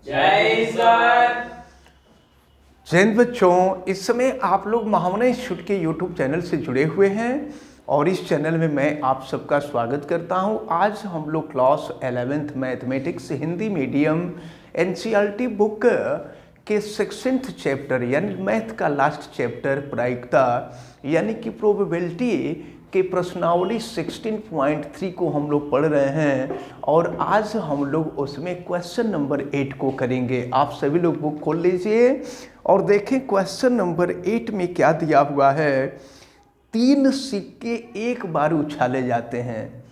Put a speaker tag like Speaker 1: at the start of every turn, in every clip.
Speaker 1: जय सर।
Speaker 2: जय हिंद बच्चों, इस समय आप लोग महावना इंस्टीट्यूट के यूट्यूब चैनल से जुड़े हुए हैं और इस चैनल में मैं आप सबका स्वागत करता हूं। आज हम लोग class 11th mathematics Hindi medium NCERT book के 6th चैप्टर यानी मैथ का लास्ट चैप्टर प्रायिकता यानी कि प्रोबेबिलिटी के प्रश्नावली 16.3 को हम लोग पढ़ रहे हैं और आज हम लोग उसमें क्वेश्चन नंबर 8 को करेंगे। आप सभी लोग बुक खोल लीजिए और देखें क्वेश्चन नंबर 8 में क्या दिया हुआ है। 3 सिक्के एक बार उछाले जाते हैं,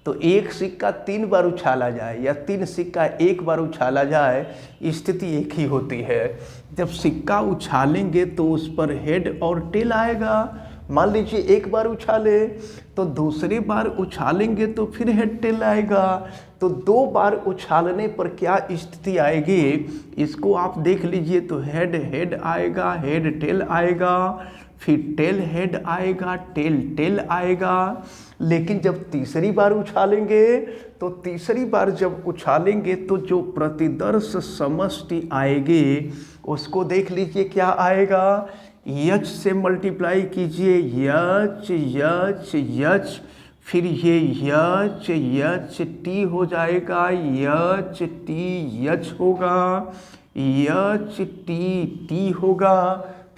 Speaker 2: तो एक सिक्का 3 बार उछाला जाए या 3 सिक्का एक बार उछाला जाए, स्थिति एक ही होती है। जब सिक्का उछालेंगे तो उस पर हेड और टेल आएगा। मान लीजिए एक बार उछाले तो दूसरी बार उछालेंगे तो फिर हेड टेल आएगा। तो 2 बार उछालने पर क्या स्थिति आएगी, इसको आप देख लीजिए। तो हेड हेड आएगा, हेड टेल आएगा, फिर टेल हेड आएगा, टेल टेल आएगा। लेकिन जब तीसरी बार उछालेंगे तो तीसरी बार जब उछालेंगे तो जो प्रतिदर्श समष्टि आएगी उसको देख लीजिए क्या आएगा। यच से मल्टीप्लाई कीजिए, यच यच यच, फिर ये यच यच टी हो जाएगा, यच टी यच होगा, यच टी टी होगा,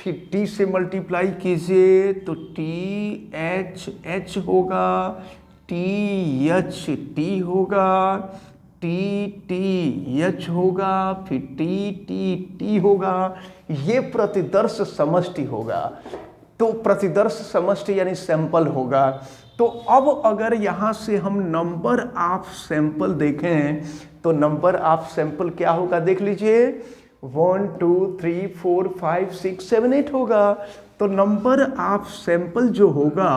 Speaker 2: फिर टी से मल्टीप्लाई कीजिए तो टी एच एच होगा, टी एच टी होगा, टी टी एच होगा, फिर टी टी टी होगा। ये प्रतिदर्श समष्टि होगा। तो प्रतिदर्श समष्टि यानी सैंपल होगा। तो अब अगर यहाँ से हम नंबर ऑफ सैंपल देखें तो नंबर ऑफ सैंपल क्या होगा, देख लीजिए। 1 2 3 4 5 6 7 8 होगा। तो नंबर ऑफ सैंपल जो होगा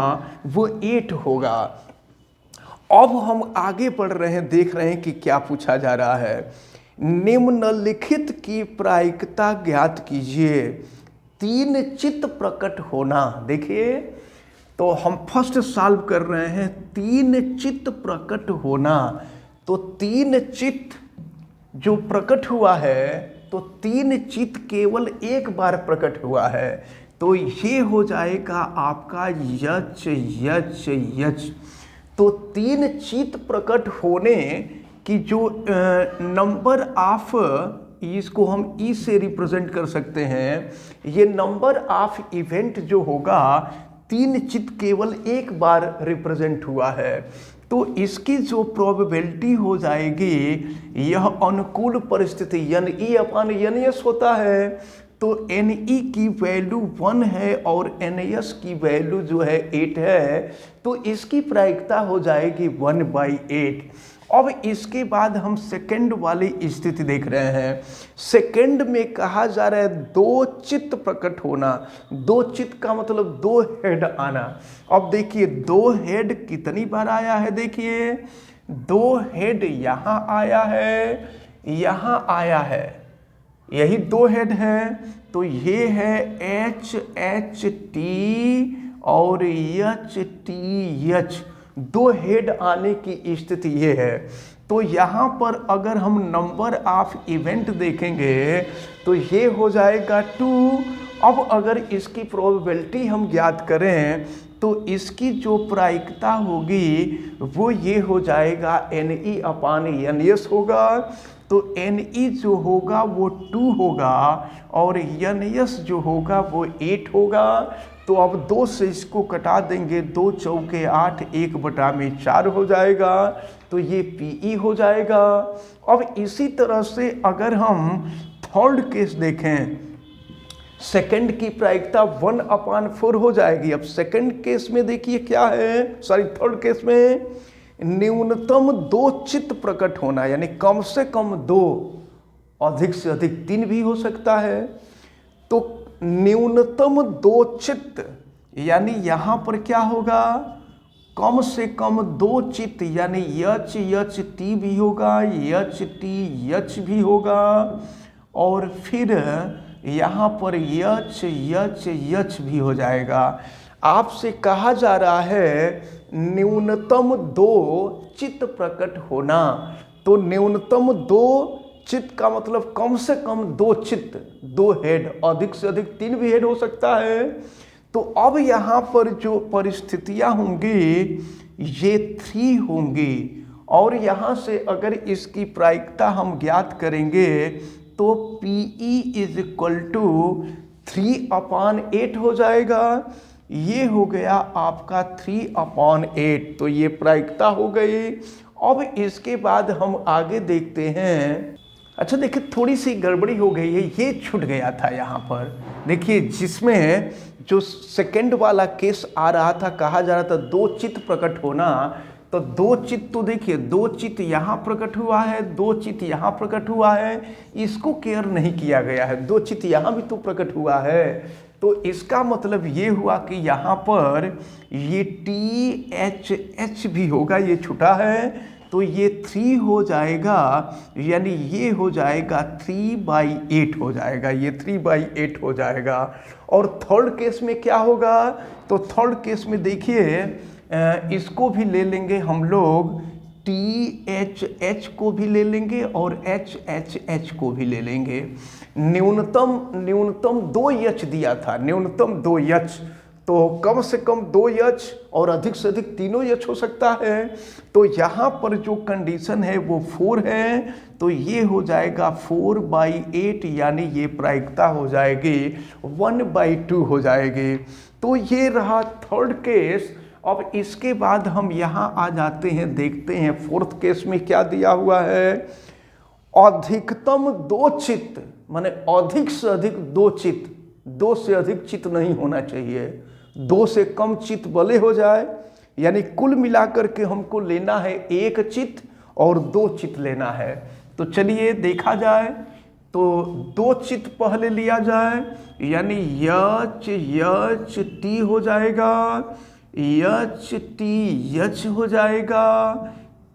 Speaker 2: वो 8 होगा। अब हम आगे बढ़ रहे हैं, देख रहे हैं कि क्या पूछा जा रहा है। निम्नलिखित की प्रायिकता ज्ञात कीजिए। 3 चित्त प्रकट होना। देखिए, तो हम फर्स्ट सॉल्व कर रहे हैं। 3 चित्त प्रकट होना, तो 3 चित्त जो प्रकट हुआ है, तो 3 चित्त केवल एक बार प्रकट हुआ है। तो ये हो जाएगा आपका यच यच यच। तो 3 चित्त प्रकट होने की जो नंबर ऑफ, इसको हम ई से रिप्रेजेंट कर सकते हैं। ये नंबर ऑफ इवेंट जो होगा 3 चित्त केवल एक बार रिप्रेजेंट हुआ है। तो इसकी जो प्रोबेबिलिटी हो जाएगी, यह अनुकूल परिस्थिति N E upon N S होता है। तो एन ई की वैल्यू 1 है और एन एस की वैल्यू जो है 8 है। तो इसकी प्रायिकता हो जाएगी 1/8। अब इसके बाद हम सेकंड वाली स्थिति देख रहे हैं। सेकंड में कहा जा रहा है 2 चित्त प्रकट होना। 2 चित्त का मतलब 2 हेड आना। अब देखिए 2 हेड कितनी बार आया है, देखिए 2 हेड यहाँ आया है, यहाँ आया है, यही 2 हेड है। तो ये है एच एच टी और एच टी एच। 2 हेड आने की स्थिति ये है। तो यहाँ पर अगर हम नंबर ऑफ इवेंट देखेंगे तो ये हो जाएगा 2। अब अगर इसकी प्रोबेबिलिटी हम ज्ञात करें तो इसकी जो प्रायिकता होगी वो ये हो जाएगा N E upon N S होगा। तो एन ई जो होगा वो 2 होगा और एन एस जो होगा वो 8 होगा। तो अब 2 से इसको कटा देंगे, 2 चौके 8, 1/4 हो जाएगा। तो ये पी ई हो जाएगा। अब इसी तरह से अगर हम थर्ड केस देखें, सेकंड की प्रायिकता 1/4 हो जाएगी। अब सेकंड केस में देखिए क्या है, सॉरी थर्ड केस में न्यूनतम 2 चित्त प्रकट होना, यानी कम से कम 2, अधिक से अधिक 3 भी हो सकता है। तो न्यूनतम 2 चित्त, यानी यहाँ पर क्या होगा, कम से कम 2 चित्त, यानी यच यच टी भी होगा, यच टी यच भी होगा, और फिर यहाँ पर यच यच यच भी हो जाएगा। आपसे कहा जा रहा है न्यूनतम 2 चित्त प्रकट होना। तो न्यूनतम 2 चित्त का मतलब कम से कम 2 चित्त, 2 हेड, अधिक से अधिक 3 भी हेड हो सकता है। तो अब यहाँ पर जो परिस्थितियाँ होंगी ये 3 होंगी, और यहाँ से अगर इसकी प्रायिकता हम ज्ञात करेंगे तो PE इज इक्वल टू 3/8 हो जाएगा। ये हो गया आपका 3/8, तो ये प्रायिकता हो गई। अब इसके बाद हम आगे देखते हैं। अच्छा देखिए, थोड़ी सी गड़बड़ी हो गई है, ये छूट गया था यहाँ पर। देखिए, जिसमें जो सेकंड वाला केस आ रहा था, कहा जा रहा था 2 चित्त प्रकट होना, तो 2 चित्त, तो देखिए 2 चित्त यहाँ प्रकट हुआ है, 2 चित्त यहाँ प्रकट हुआ है, इसको केयर नहीं किया गया है। 2 चित्त यहाँ भी तो प्रकट हुआ है, तो इसका मतलब ये हुआ कि यहाँ पर ये THH भी होगा, ये छुटा है, तो ये 3 हो जाएगा, यानी ये हो जाएगा 3/8 हो जाएगा, ये 3/8 हो जाएगा। और थर्ड केस में क्या होगा, तो थर्ड केस में देखिए इसको भी ले लेंगे हम लोग, THH को भी ले लेंगे और HHH को भी ले लेंगे। न्यूनतम 2 H दिया था, न्यूनतम 2 H, तो कम से कम 2 H और अधिक से अधिक तीनों H हो सकता है। तो यहाँ पर जो कंडीशन है वो 4 है, तो ये हो जाएगा 4/8, यानी ये प्रायिकता हो जाएगी 1/2 हो जाएगी। तो ये रहा थर्ड केस। अब इसके बाद हम यहाँ आ जाते हैं, देखते हैं फोर्थ केस में क्या दिया हुआ है। अधिकतम 2 चित्त, माने अधिक से अधिक 2 चित्त, 2 से अधिक चित्त नहीं होना चाहिए, 2 से कम चित्त भले हो जाए, यानी कुल मिलाकर के हमको लेना है 1 चित्त और 2 चित्त लेना है। तो चलिए देखा जाए, तो 2 चित्त पहले लिया जाए, यानी T हो जाएगा, H हो जाएगा,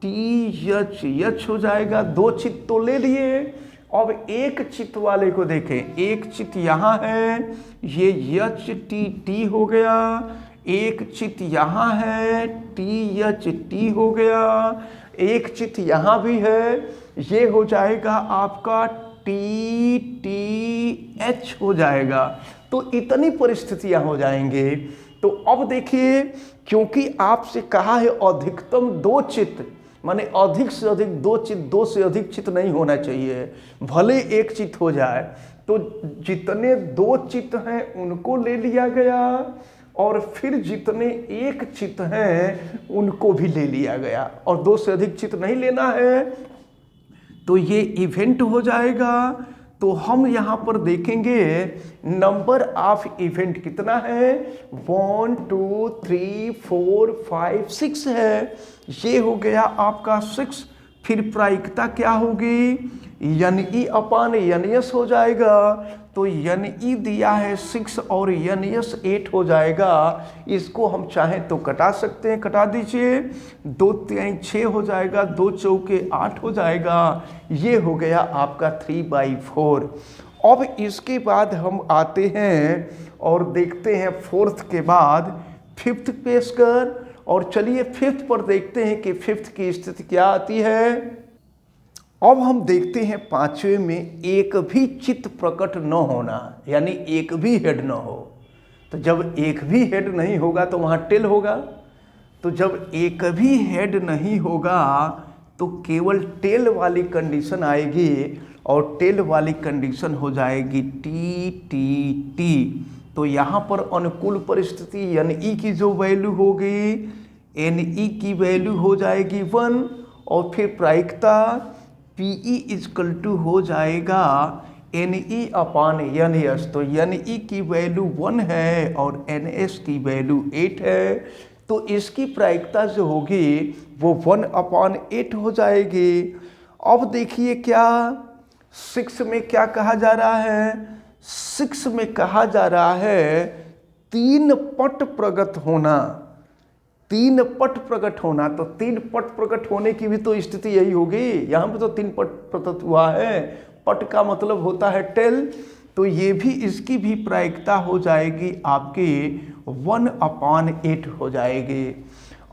Speaker 2: TH हो जाएगा। 2 चित्त तो ले लिए। अब 1 चित्त वाले को देखें, 1 चित्त यहाँ है, ये HT हो गया, 1 चित्त यहाँ है, THT हो गया, 1 चित्त यहाँ भी है, ये हो जाएगा आपका TTH हो जाएगा। तो इतनी परिस्थितियाँ हो जाएंगे। तो अब देखिए, क्योंकि आपसे कहा है अधिकतम 2 चित्त, माने अधिक से अधिक 2 चित्त, 2 से अधिक चित्त नहीं होना चाहिए, भले 1 चित्त हो जाए। तो जितने 2 चित्त हैं उनको ले लिया गया, और फिर जितने 1 चित्त हैं उनको भी ले लिया गया, और 2 से अधिक चित्त नहीं लेना है। तो ये इवेंट हो जाएगा। तो हम यहाँ पर देखेंगे नंबर ऑफ इवेंट कितना है, 1 2 3 4 5 6 है, ये हो गया आपका 6। फिर प्रायिकता क्या होगी, NE/NS हो जाएगा। तो NE दिया है 6 और NS 8 हो जाएगा। इसको हम चाहें तो कटा सकते हैं, कटा दीजिए, 2 3 6 हो जाएगा, 2 चौके 8 हो जाएगा। ये हो गया आपका 3/4। अब इसके बाद हम आते हैं और देखते हैं फोर्थ के बाद फिफ्थ पेश कर, और चलिए फिफ्थ पर देखते हैं कि फिफ्थ की स्थिति क्या आती है। अब हम देखते हैं 5वें में एक भी चित्त प्रकट न होना, यानी एक भी हेड न हो। तो जब एक भी हेड नहीं होगा तो वहाँ टेल होगा। तो जब एक भी हेड नहीं होगा तो केवल टेल वाली कंडीशन आएगी, और टेल वाली कंडीशन हो जाएगी TTT। तो यहाँ पर अनुकूल परिस्थिति NE की जो वैल्यू होगी, NE की वैल्यू हो जाएगी 1, और फिर प्रायिकता PE इक्वल टू हो जाएगा NE/NS। तो NE की वैल्यू 1 है और NS की वैल्यू 8 है, तो इसकी प्रायिकता जो होगी वो 1/8 हो जाएगी। अब देखिए क्या 6 में क्या कहा जा रहा है, 6 में कहा जा रहा है 3 पट प्रकट होना, 3 पट प्रकट होना। तो 3 पट प्रकट होने की भी तो स्थिति यही होगी, यहाँ पे तो 3 पट प्रकट हुआ है, पट का मतलब होता है टेल। तो ये भी, इसकी भी प्रायिकता हो जाएगी आपकी 1/8 हो जाएगी।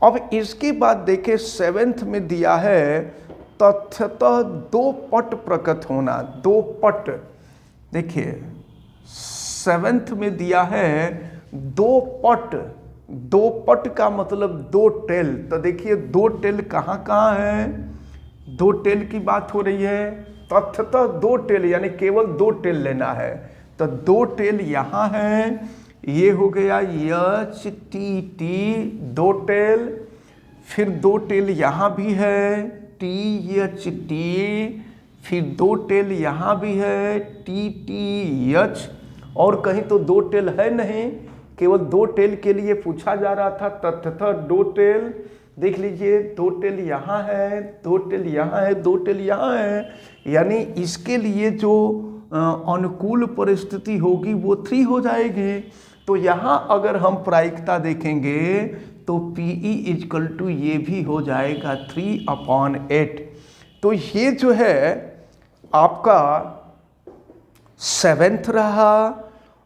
Speaker 2: अब इसके बाद देखें 7th में दिया है तथ्यतः दो पट प्रकट होना, दो पट। देखिए 7th में दिया है दो पट, दो पट का मतलब दो टेल। तो देखिए दो टेल कहाँ कहाँ है, दो टेल की बात हो रही है। तथ्यतः दो टेल यानी केवल दो टेल लेना है। तो दो टेल यहाँ है, ये हो गया एच टी टी, दो टेल। फिर दो टेल यहाँ भी है, टी एच टी। फिर दो टेल यहाँ भी है, टी टी एच। और कहीं तो दो टेल है नहीं, केवल दो टेल के लिए पूछा जा रहा था। तथ्यतः दो टेल, देख लीजिए दो टेल यहाँ है, दो टेल यहाँ है, दो टेल यहाँ है। यानी इसके लिए जो अनुकूल परिस्थिति होगी वो 3 हो जाएगी। तो यहाँ अगर हम प्रायिकता देखेंगे तो PE इजकल टू ये भी हो जाएगा 3/8। तो ये जो है आपका 7th रहा।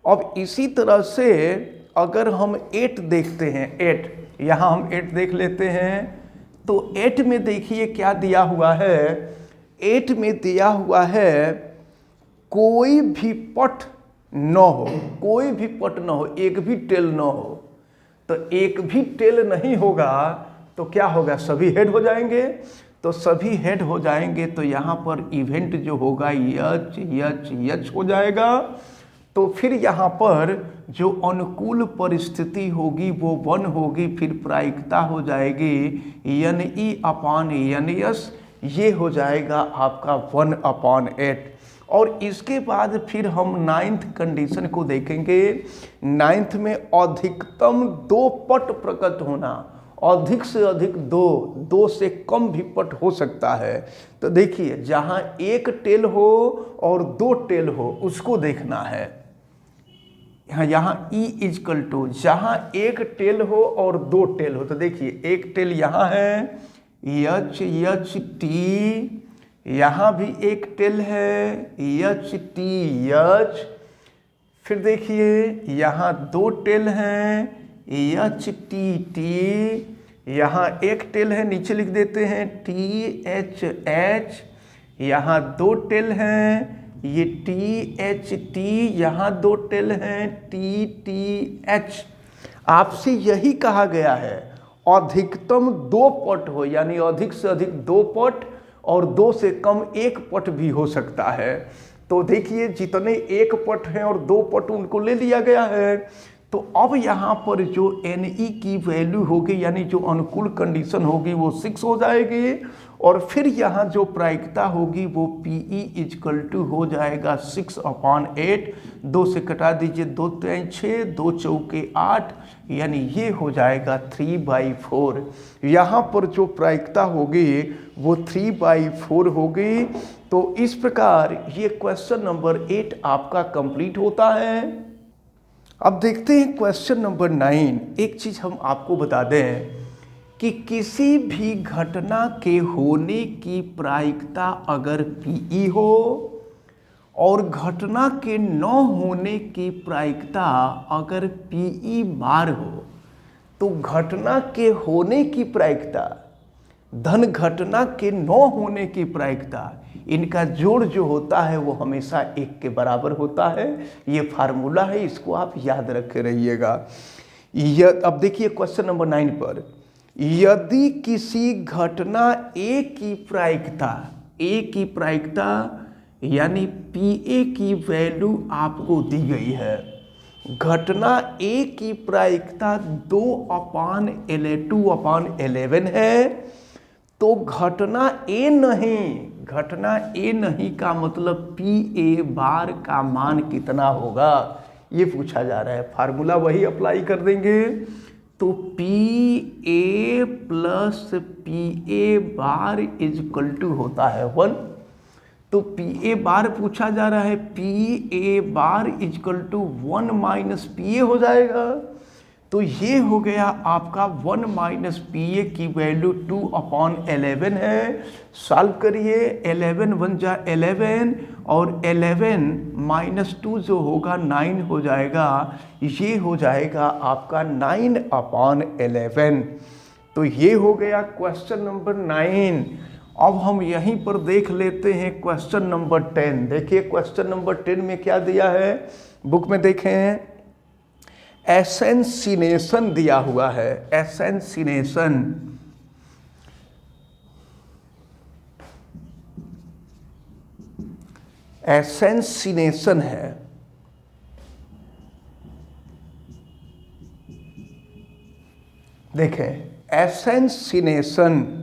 Speaker 2: अब इसी तरह से अगर हम 8 देखते हैं, 8 यहाँ हम 8 देख लेते हैं। तो 8 में देखिए क्या दिया हुआ है, 8 में दिया हुआ है कोई भी पट न हो, कोई भी पट न हो, एक भी टेल न हो। तो एक भी टेल नहीं होगा तो क्या होगा, सभी हेड हो जाएंगे। तो सभी हेड हो जाएंगे तो यहाँ पर इवेंट जो होगा यच यच यच हो जाएगा। तो फिर यहाँ पर जो अनुकूल परिस्थिति होगी वो 1 होगी, फिर प्रायिकता हो जाएगी NE/NS, ये हो जाएगा आपका 1/8। और इसके बाद फिर हम 9th कंडीशन को देखेंगे। 9th में अधिकतम 2 पट प्रकट होना, अधिक से अधिक 2 से कम भी पट हो सकता है। तो देखिए जहाँ एक टेल हो और 2 टेल हो उसको देखना है। यहाँ E इजकल टू जहाँ एक टेल हो और 2 टेल हो। तो देखिए एक टेल यहाँ है एच एच टी, यहाँ भी एक टेल है एच टी एच। फिर देखिए यहाँ 2 टेल हैं एच टी टी, यहाँ एक टेल है नीचे लिख देते हैं टी एच एच। यहाँ 2 टेल हैं ये टी एच टी, यहाँ 2 टेल हैं टी टी एच। आपसे यही कहा गया है अधिकतम 2 पट हो, यानी अधिक से अधिक 2 पट और 2 से कम 1 पट भी हो सकता है। तो देखिए जितने 1 पट हैं और 2 पट उनको ले लिया गया है। तो अब यहाँ पर जो NE की वैल्यू होगी यानी जो अनुकूल कंडीशन होगी वो 6 हो जाएगी। और फिर यहाँ जो प्रायिकता होगी वो PE इजकल टू हो जाएगा 6/8। 2 से कटा दीजिए, 2 3 6, 2 चौके 8, यानी ये हो जाएगा 3/4। यहाँ पर जो प्रायिकता होगी वो 3/4 होगी। तो इस प्रकार ये क्वेश्चन नंबर 8 आपका कंप्लीट होता है। अब देखते हैं क्वेश्चन नंबर 9। एक चीज़ हम आपको बता दें कि किसी भी घटना के होने की प्रायिकता अगर PE हो और घटना के न होने की प्रायिकता अगर PE बार हो, तो घटना के होने की प्रायिकता धन घटना के न होने की प्रायिकता, इनका जोड़ जो होता है वो हमेशा 1 के बराबर होता है। ये फार्मूला है, इसको आप याद रखे रहिएगा। अब देखिए क्वेश्चन नंबर 9 पर, यदि किसी घटना A की प्रायिकता यानी PA की वैल्यू आपको दी गई है। घटना A की प्रायिकता 2/2/11 है। तो घटना A नहीं का मतलब PA बार का मान कितना होगा ये पूछा जा रहा है। फार्मूला वही अप्लाई कर देंगे। तो PA plus PA bar equal to होता है 1। तो PA बार पूछा जा रहा है, PA bar equal to 1 minus PA हो जाएगा। तो ये हो गया आपका 1 माइनस PA की वैल्यू 2/11 है। सॉल्व करिए, 11 1 जा 11 और 11 माइनस 2 जो होगा 9 हो जाएगा। ये हो जाएगा आपका 9/11। तो ये हो गया क्वेश्चन नंबर 9। अब हम यहीं पर देख लेते हैं क्वेश्चन नंबर 10। देखिए क्वेश्चन नंबर 10 में क्या दिया है, बुक में देखें, एसेंसिनेशन दिया हुआ है। एसेंसिनेशन, एसेंसिनेशन है। देखें एसेंसिनेशन,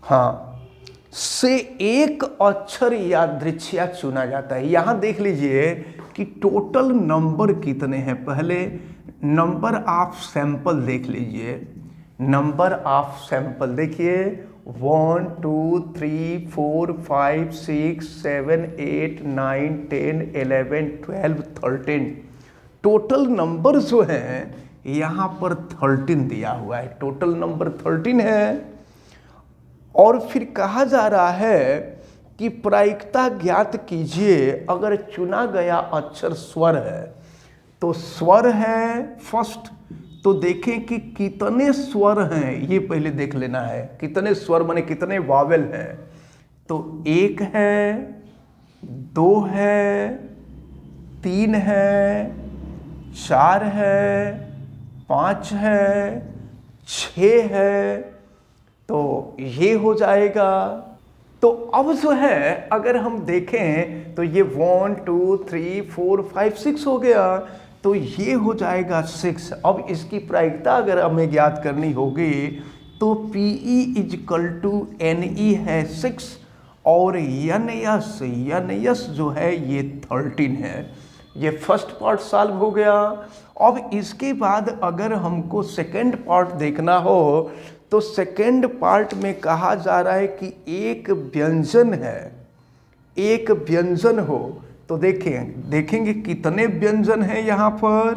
Speaker 2: हाँ, से एक अक्षर यादृच्छिया चुना जाता है। यहां देख लीजिए कि टोटल नंबर कितने हैं। पहले नंबर ऑफ सैंपल देख लीजिए, नंबर ऑफ सैंपल देखिए 1 2 3 4 5 6 7 8 9 10 11 12 13। टोटल नंबर जो है यहाँ पर 13 दिया हुआ है, टोटल नंबर 13 है। और फिर कहा जा रहा है कि प्रायिकता ज्ञात कीजिए अगर चुना गया अक्षर स्वर है। तो स्वर है फर्स्ट, तो देखें कि कितने स्वर हैं, ये पहले देख लेना है। कितने स्वर माने कितने वावेल हैं। तो 1 है, 2 है, 3 है, 4 है, 5 है, 6 है। तो ये हो जाएगा। तो अब जो है अगर हम देखें तो ये 1 2 3 4 5 6 हो गया, तो ये हो जाएगा 6। अब इसकी प्रायिकता अगर हमें ज्ञात करनी होगी तो PE इजकल टू NE है 6 और NS जो है ये 13 है। ये फर्स्ट पार्ट सॉल्व हो गया। अब इसके बाद अगर हमको सेकंड पार्ट देखना हो तो सेकंड पार्ट में कहा जा रहा है कि एक व्यंजन है, एक व्यंजन हो। तो देखेंगे कितने व्यंजन हैं यहाँ पर।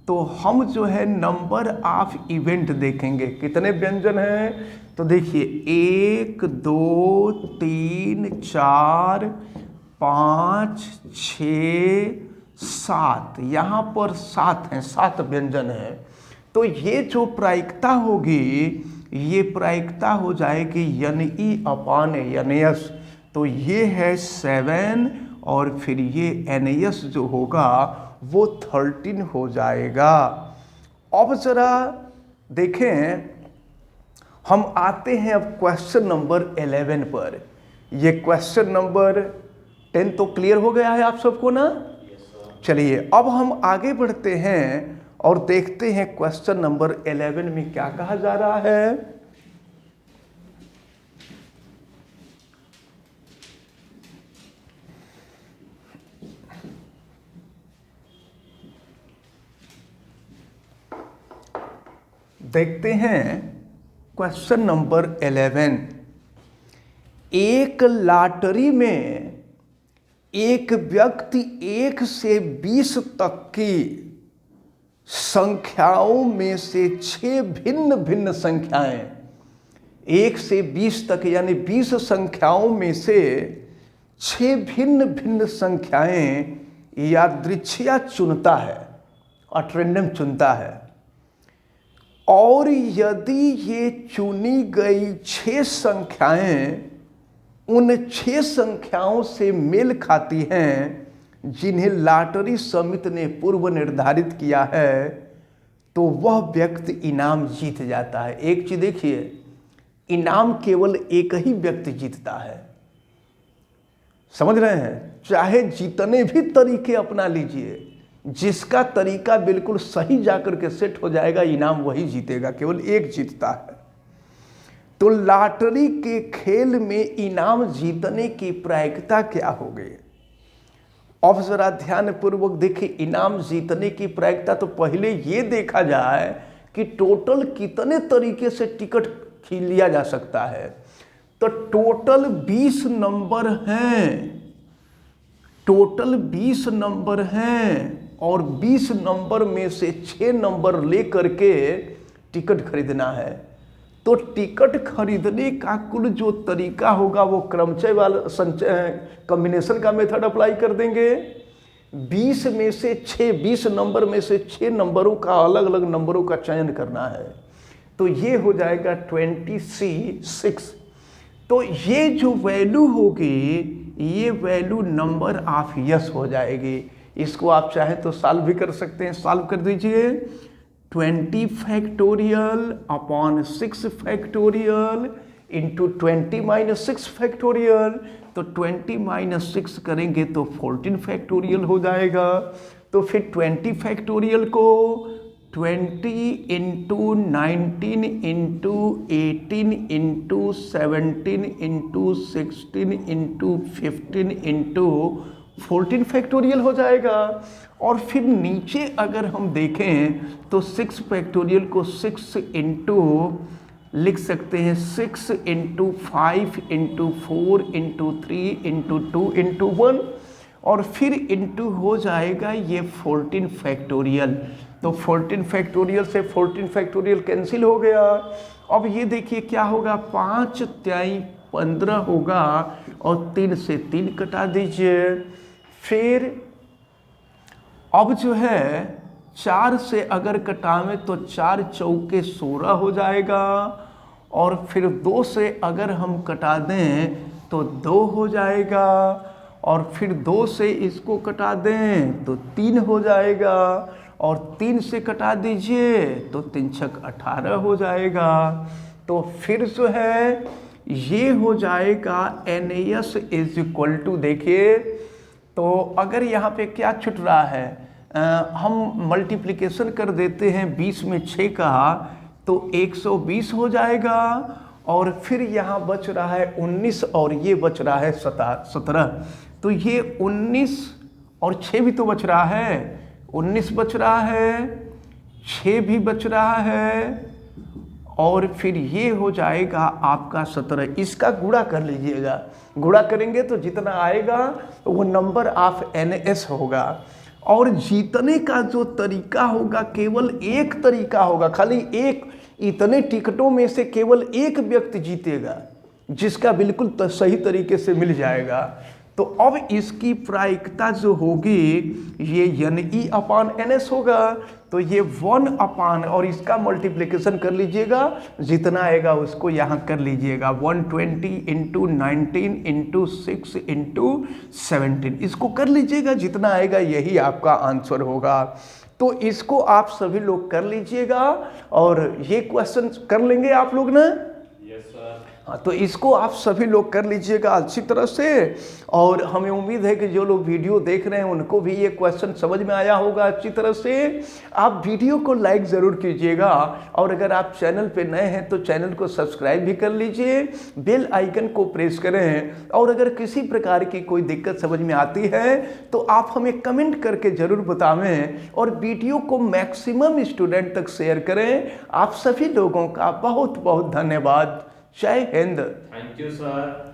Speaker 2: तो हम जो है नंबर ऑफ इवेंट देखेंगे, कितने व्यंजन हैं। तो देखिए 1 2 3 4 5 6 7, यहाँ पर 7 हैं, 7 व्यंजन हैं। तो ये जो प्रायिकता होगी ये प्रायिकता हो जाएगी NE अपान NS। तो ये है 7 और फिर ये NS जो होगा वो 13 हो जाएगा। अब जरा देखें, हम आते हैं अब क्वेश्चन नंबर 11 पर। ये क्वेश्चन नंबर 10 तो क्लियर हो गया है आप सबको ना। चलिए अब हम आगे बढ़ते हैं और देखते हैं क्वेश्चन नंबर 11 में क्या कहा जा रहा है। देखते हैं क्वेश्चन नंबर 11। एक लॉटरी में एक व्यक्ति 1 से 20 तक की संख्याओं में से 6 भिन्न भिन्न संख्याएं, 1 से 20 तक यानी 20 संख्याओं में से 6 भिन्न भिन्न संख्याएं यादृच्छिया चुनता है और रैंडम चुनता है। और यदि ये चुनी गई 6 संख्याएं उन 6 संख्याओं से मेल खाती हैं जिन्हें लॉटरी समिति ने पूर्व निर्धारित किया है, तो वह व्यक्ति इनाम जीत जाता है। एक चीज देखिए, इनाम केवल एक ही व्यक्ति जीतता है, समझ रहे हैं। चाहे जितने भी तरीके अपना लीजिए, जिसका तरीका बिल्कुल सही जाकर के सेट हो जाएगा, इनाम वही जीतेगा, केवल एक जीतता है। तो लॉटरी के खेल में इनाम जीतने की प्रायिकता क्या हो गई। अब जरा ध्यान पूर्वक देखिए, इनाम जीतने की प्रायिकता तो पहले ये देखा जाए कि टोटल कितने तरीके से टिकट लिया जा सकता है। तो टोटल 20 नंबर हैं, टोटल 20 नंबर हैं और 20 नंबर में से 6 नंबर लेकर के टिकट खरीदना है। तो टिकट खरीदने का कुल जो तरीका होगा वो क्रमचय वाला संचय कॉम्बिनेशन का मेथड अप्लाई कर देंगे। 20 में से 6, 20 नंबर में से 6 नंबरों का, अलग अलग नंबरों का चयन करना है। तो ये हो जाएगा 26। तो ये जो वैल्यू होगी, ये वैल्यू नंबर ऑफ यस हो जाएगी। इसको आप चाहें तो सॉल्व भी कर सकते हैं। सॉल्व कर दीजिए। 20 factorial upon 6 factorial into 20 minus 6 factorial. तो 20 माइनस 6 करेंगे तो 14 फैक्टोरियल हो जाएगा। तो फिर 20 फैक्टोरियल को 20 into 19 into 18 into 17 into 16 into 15 into 14 factorial हो जाएगा। और फिर नीचे अगर हम देखें तो 6 फैक्टोरियल को 6 इंटू लिख सकते हैं 6 into 5 into 4 into 3 into 2 into 1 और फिर इंटू हो जाएगा ये 14 फैक्टोरियल। तो 14 फैक्टोरियल से 14 फैक्टोरियल कैंसिल हो गया। अब ये देखिए क्या होगा, 5 त्याई 15 होगा और 3 से 3 कटा दीजिए। फिर अब जो है 4 से अगर कटावें तो 4 चौके 16 हो जाएगा और फिर 2 से अगर हम कटा दें तो 2 हो जाएगा और फिर 2 से इसको कटा दें तो 3 हो जाएगा और 3 से कटा दीजिए तो 3 छक 18 हो जाएगा। तो फिर जो है ये हो जाएगा NAS इज इक्वल टू, देखिए तो अगर यहाँ पे क्या छूट रहा है, हम मल्टीप्लिकेशन कर देते हैं 20 में 6 का तो 120 हो जाएगा और फिर यहाँ बच रहा है 19 और ये बच रहा है 17। तो ये 19 और 6 भी तो बच रहा है, 19 बच रहा है, 6 भी बच रहा है और फिर ये हो जाएगा आपका 17। इसका गुणा कर लीजिएगा, गुणा करेंगे तो जितना आएगा वो नंबर ऑफ NS होगा। और जीतने का जो तरीका होगा केवल एक तरीका होगा, खाली एक, इतने टिकटों में से केवल एक व्यक्ति जीतेगा जिसका बिल्कुल सही तरीके से मिल जाएगा। तो अब इसकी प्रायिकता जो होगी ये NE अपान NS होगा। तो ये 1 अपान और इसका मल्टीप्लिकेशन कर लीजिएगा, जितना आएगा उसको यहाँ कर लीजिएगा 120 इंटू 19 इंटू 6 इंटू 17, इसको कर लीजिएगा, जितना आएगा यही आपका आंसर होगा। तो इसको आप सभी लोग कर लीजिएगा और ये क्वेश्चन कर लेंगे आप लोग ना। हाँ, तो इसको आप सभी लोग कर लीजिएगा अच्छी तरह से। और हमें उम्मीद है कि जो लोग वीडियो देख रहे हैं उनको भी ये क्वेश्चन समझ में आया होगा अच्छी तरह से। आप वीडियो को लाइक ज़रूर कीजिएगा और अगर आप चैनल पे नए हैं तो चैनल को सब्सक्राइब भी कर लीजिए, बेल आइकन को प्रेस करें। और अगर किसी प्रकार की कोई दिक्कत समझ में आती है तो आप हमें कमेंट करके ज़रूर बतावें और वीडियो को मैक्सिमम स्टूडेंट तक शेयर करें। आप सभी लोगों का बहुत बहुत धन्यवाद। जय हिंद।
Speaker 1: Thank you sir.